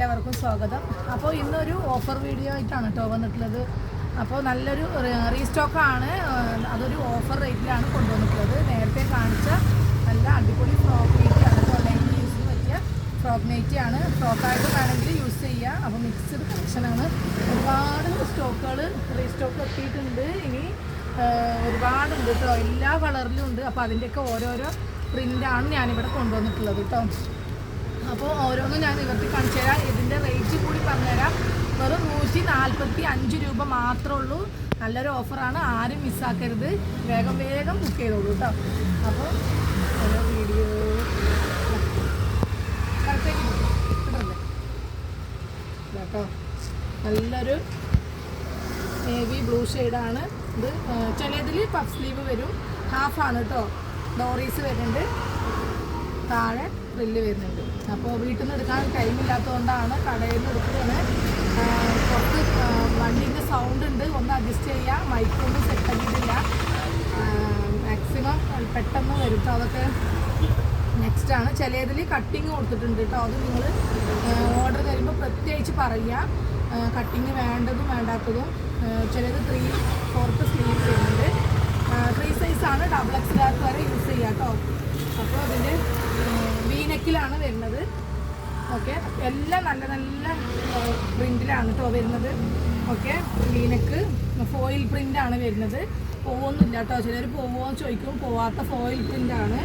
എല്ലാവർക്കും സ്വാഗതം. അപ്പോൾ ഇന്നൊരു ഓഫർ വീഡിയോ ആയിട്ടാണ് കേട്ടോ വന്നിട്ടുള്ളത്. അപ്പോൾ നല്ലൊരു റീസ്റ്റോക്കാണ്, അതൊരു ഓഫർ റേറ്റിലാണ് കൊണ്ടുവന്നിട്ടുള്ളത്. നേരത്തെ കാണിച്ച നല്ല അടിപൊളി ഫ്രോക്ക് നൈറ്റിയാണ് കേട്ടോ, ഡെയിലി യൂസിന് പറ്റിയ ഫ്രോക്ക് നൈറ്റിയാണ്. ഫ്രോക്കായിട്ട് വേണമെങ്കിൽ യൂസ് ചെയ്യുക. അപ്പോൾ മിക്സ്ഡ് കളക്ഷനാണ്, ഒരുപാട് സ്റ്റോക്കുകൾ റീസ്റ്റോക്ക് എത്തിയിട്ടുണ്ട്. ഇനി ഒരുപാടുണ്ട് കേട്ടോ, എല്ലാ കളറിലും ഉണ്ട്. അപ്പോൾ അതിൻ്റെയൊക്കെ ഓരോരോ പ്രിൻ്റാണ് ഞാനിവിടെ കൊണ്ടുവന്നിട്ടുള്ളത് കേട്ടോ. അപ്പോൾ ഓരോന്നും ഞാൻ നിവർത്തി കാണിച്ചു തരാം. ഇതിൻ്റെ റേറ്റ് കൂടി പറഞ്ഞുതരാം. വെറും 145 രൂപ മാത്രമേ ഉള്ളൂ. നല്ലൊരു ഓഫറാണ്, ആരും മിസ്സാക്കരുത്. വേഗം വേഗം ബുക്ക് ചെയ്തോളൂ കേട്ടോ. അപ്പോൾ ഓരോ വീഡിയോ കേട്ടോ. നല്ലൊരു നേവി ബ്ലൂ ഷെയ്ഡാണ് ഇത്. ചിലതിൽ പഫ് സ്ലീവ് വരും, ഹാഫാണ് കേട്ടോ. ഡോറീസ് വരുന്നുണ്ട്, താഴെ ഫ്രില്ല് വരുന്നുണ്ട്. അപ്പോൾ വീട്ടിൽ നിന്ന് എടുക്കാൻ ടൈമില്ലാത്തതുകൊണ്ടാണ് കടയിൽ നിന്ന് എടുക്കുന്നത്. പുറത്ത് വണ്ടീൻ്റെ സൗണ്ട് ഉണ്ട്, ഒന്ന് അഡ്ജസ്റ്റ് ചെയ്യുക. മൈക്കൊന്നും സെറ്റ് ആക്കിയിട്ടില്ല, മാക്സിമം പെട്ടെന്ന് വരും കേട്ടോ. അതൊക്കെ നെക്സ്റ്റാണ്. ചിലതിൽ കട്ടിങ് കൊടുത്തിട്ടുണ്ട് കേട്ടോ. അത് നിങ്ങൾ ഓർഡർ തരുമ്പോൾ പ്രത്യേകിച്ച് പറയുക, കട്ടിങ് വേണ്ടതും വേണ്ടാത്തതും. ചിലത് 3/4 സ്ലീവ് വരുന്നുണ്ട്. 3 സൈസാണ്, XXL വരെ യൂസ് ചെയ്യുക കേട്ടോ. അപ്പോൾ അതിൻ്റെ വീനെക്കിലാണ് വരുന്നത്. ഓക്കെ, എല്ലാം നല്ല നല്ല പ്രിൻറ്റിലാണ് കേട്ടോ വരുന്നത്. ഓക്കെ, വീനെക്ക് ഫോയിൽ പ്രിൻ്റാണ് വരുന്നത്. പോകുന്നില്ല കേട്ടോ, ചിലർ പോവുമോ ചോദിക്കും. പോവാത്ത ഫോയിൽ പ്രിൻ്റാണ്.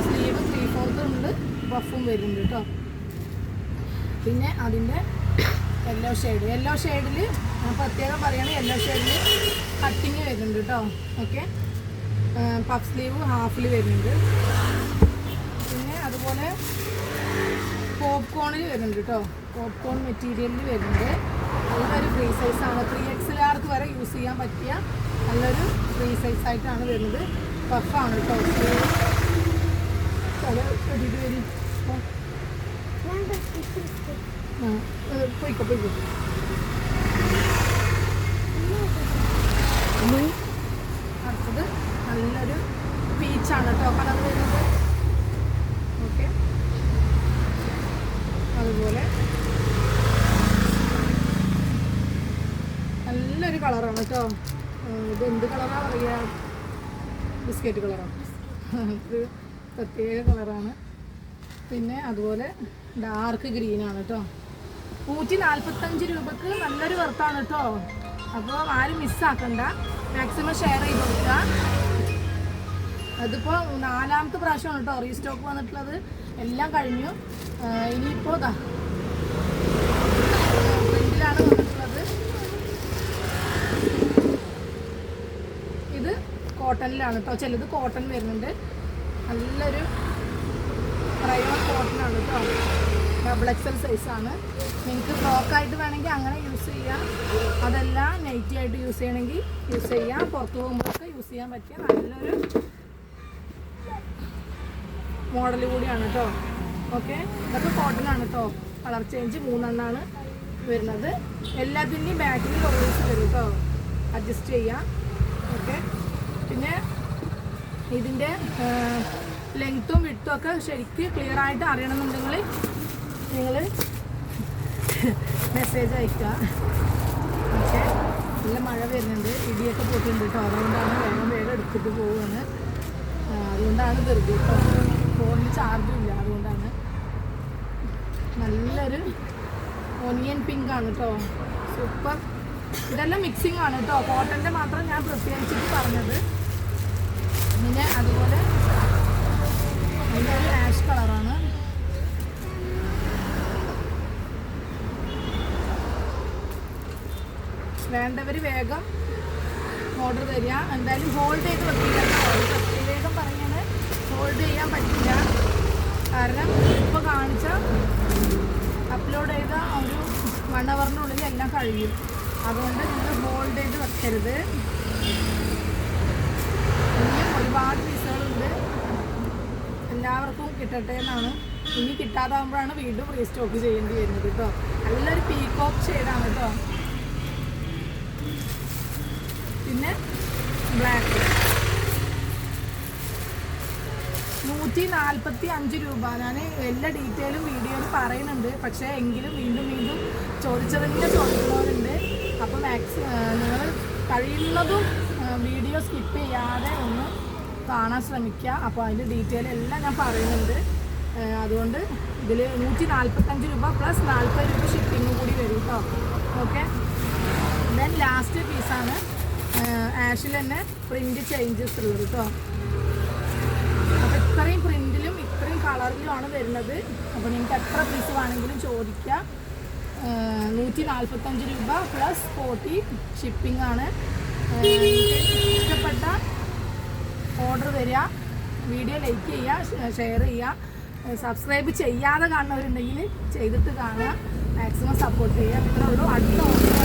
സ്ലീവ് 3/4 ഉണ്ട്, ബഫും വരുന്നുണ്ട് കേട്ടോ. പിന്നെ അതിൻ്റെ യെല്ലോ ഷെയ്ഡിൽ പ്രത്യേകം പറയുകയാണെങ്കിൽ യെല്ലോ ഷെയ്ഡിൽ കട്ടിങ് വരുന്നുണ്ട് കേട്ടോ. ഓക്കെ, പഫ് സ്ലീവ് ഹാഫിൽ വരുന്നുണ്ട്. പിന്നെ അതുപോലെ പോപ്കോണിൽ വരുന്നുണ്ട് കേട്ടോ. പോപ്കോൺ മെറ്റീരിയലിൽ വരുന്നുണ്ട്. നല്ലൊരു ഫ്രീ സൈസാണ്, 3XL വരെ യൂസ് ചെയ്യാൻ പറ്റിയ നല്ലൊരു ഫ്രീ സൈസായിട്ടാണ് വരുന്നത്. പഫാണ് കേട്ടോ. പോയിക്കോ അടുത്തത് നല്ലൊരു പീച്ചാണ് കേട്ടോ കളർ വരുന്നത്. ഓക്കെ, അതുപോലെ നല്ലൊരു കളറാണ് കേട്ടോ. ഇത് എന്ത് കളറാണ് പറയുക? ബിസ്ക്കറ്റ് കളറാണ്, ഒരു പ്രത്യേക കളറാണ്. പിന്നെ അതുപോലെ ഡാർക്ക് ഗ്രീനാണ് കേട്ടോ. 145 രൂപക്ക് നല്ലൊരു വർത്താണ് കേട്ടോ. അപ്പോൾ ആരും മിസ്സാക്കണ്ട, മാക്സിമം ഷെയർ ചെയ്ത് കൊടുക്കുക. അതിപ്പോൾ 4ാമത്തെ പ്രാവശ്യമാണ് കേട്ടോ റീസ്റ്റോക്ക് വന്നിട്ടുള്ളത്. എല്ലാം കഴിഞ്ഞു. ഇനിയിപ്പോൾ പ്രിന്റിലാണ് വന്നിട്ടുള്ളത്. ഇത് കോട്ടണിലാണ് കേട്ടോ. ചിലത് കോട്ടൺ വരുന്നുണ്ട്. നല്ലൊരു റയോൺ കോട്ടനാണ് കേട്ടോ. XXL സൈസാണ്. നിങ്ങൾക്ക് ഫ്രോക്കായിട്ട് വേണമെങ്കിൽ അങ്ങനെ യൂസ് ചെയ്യാം. അതല്ല നൈറ്റി ആയിട്ട് യൂസ് ചെയ്യണമെങ്കിൽ യൂസ് ചെയ്യാം. പുറത്ത് പോകുമ്പോഴൊക്കെ യൂസ് ചെയ്യാൻ പറ്റിയ നല്ലൊരു മോഡൽ കൂടിയാണ് കേട്ടോ. ഓക്കെ, ഇതൊക്കെ കോട്ടനാണ് കേട്ടോ. കളർ ചേഞ്ച് 3 വരുന്നത്. എല്ലാത്തിൻ്റെയും ബാക്കിൽ ഓൾവേസ് വരും കേട്ടോ, അഡ്ജസ്റ്റ് ചെയ്യാം. ഓക്കെ, പിന്നെ ഇതിൻ്റെ ലെങ്ത്തും വിട്ടും ഒക്കെ ശരിക്കും ക്ലിയർ ആയിട്ട് അറിയണമെന്നുണ്ടെങ്കിൽ നിങ്ങൾ മെസ്സേജ് അയക്കുക. ഓക്കെ, നല്ല മഴ വരുന്നുണ്ട്, ഇടിയൊക്കെ പോയിട്ടുണ്ട് കേട്ടോ. അതുകൊണ്ടാണ് വേഗം എടുത്തിട്ട് പോവുകയാണ്. അതുകൊണ്ടാണ് ധൃതി കേട്ടോ. ഫോണിൽ ചാർജും ഇല്ല, അതുകൊണ്ടാണ്. നല്ലൊരു ഓനിയൻ പിങ്ക് ആണ് കേട്ടോ, സൂപ്പർ. ഇതെല്ലാം മിക്സിംഗ് ആണ് കേട്ടോ. കോട്ടൻ്റെ മാത്രം ഞാൻ പ്രത്യേകിച്ചിട്ട് പറഞ്ഞത്. പിന്നെ അതുപോലെ നല്ലൊരു ആഷ് കളറാണ്. വേണ്ടവർ വേഗം ഓർഡർ തരിക. എന്തായാലും ഹോൾഡ് ചെയ്ത് വെക്കില്ല കേട്ടോ. വേഗം പറഞ്ഞാൽ ഹോൾഡ് ചെയ്യാൻ പറ്റില്ല, കാരണം ഇപ്പോൾ കാണിച്ച അപ്ലോഡ് ചെയ്ത ഒരു 1 അവറിനുള്ളിൽ എല്ലാം കഴിയും. അതുകൊണ്ട് നിങ്ങൾ ഹോൾഡ് ചെയ്ത് വെക്കരുത്. ഇനിയും ഒരുപാട് പീസുകളുണ്ട്, എല്ലാവർക്കും കിട്ടട്ടെ എന്നാണ്. ഇനി കിട്ടാതാകുമ്പോഴാണ് വീണ്ടും റീസ്റ്റോക്ക് ചെയ്യേണ്ടി വരുന്നത് കേട്ടോ. നല്ലൊരു പീകോക്ക് ഷെയ്ഡാണ് കേട്ടോ. പിന്നെ ബ്ലാക്ക് 145 രൂപ. ഞാൻ എല്ലാ ഡീറ്റെയിലും വീഡിയോയിൽ പറയുന്നുണ്ട്, പക്ഷേ എങ്കിലും വീണ്ടും വീണ്ടും ചോദിക്കുന്നവരുണ്ട്. അപ്പോൾ നിങ്ങൾ കഴിയുന്നതും വീഡിയോ സ്കിപ്പ് ചെയ്യാതെ ഒന്ന് കാണാൻ ശ്രമിക്കുക. അപ്പോൾ അതിൻ്റെ ഡീറ്റെയിൽ എല്ലാം ഞാൻ പറയുന്നുണ്ട്. അതുകൊണ്ട് ഇതിൽ 145 രൂപ പ്ലസ് 40 രൂപ ഷിപ്പിംഗ് കൂടി വരും കേട്ടോ. ഓക്കെ, ദെൻ ലാസ്റ്റ് പീസാണ് ആഷിൽ തന്നെ പ്രിൻറ്റ് ചേഞ്ചസ് ഉള്ളത് കേട്ടോ. അപ്പോൾ ഇത്രയും പ്രിൻറ്റിലും ഇത്രയും കളറിലുമാണ് വരുന്നത്. അപ്പോൾ നിങ്ങൾക്ക് എത്ര പീസ് വേണമെങ്കിലും ചോദിക്കാം. 145 രൂപ പ്ലസ് 40 ഷിപ്പിംഗ് ആണ്. ഇഷ്ടപ്പെട്ട ഓർഡർ തരിക, വീഡിയോ ലൈക്ക് ചെയ്യുക, ഷെയർ ചെയ്യുക, സബ്സ്ക്രൈബ് ചെയ്യാതെ കാണുന്നവരുണ്ടെങ്കിൽ ചെയ്തിട്ട് കാണുക, മാക്സിമം സപ്പോർട്ട് ചെയ്യുക. ഇത്രേ ഉള്ളൂ. അടുത്ത ഓർഡർ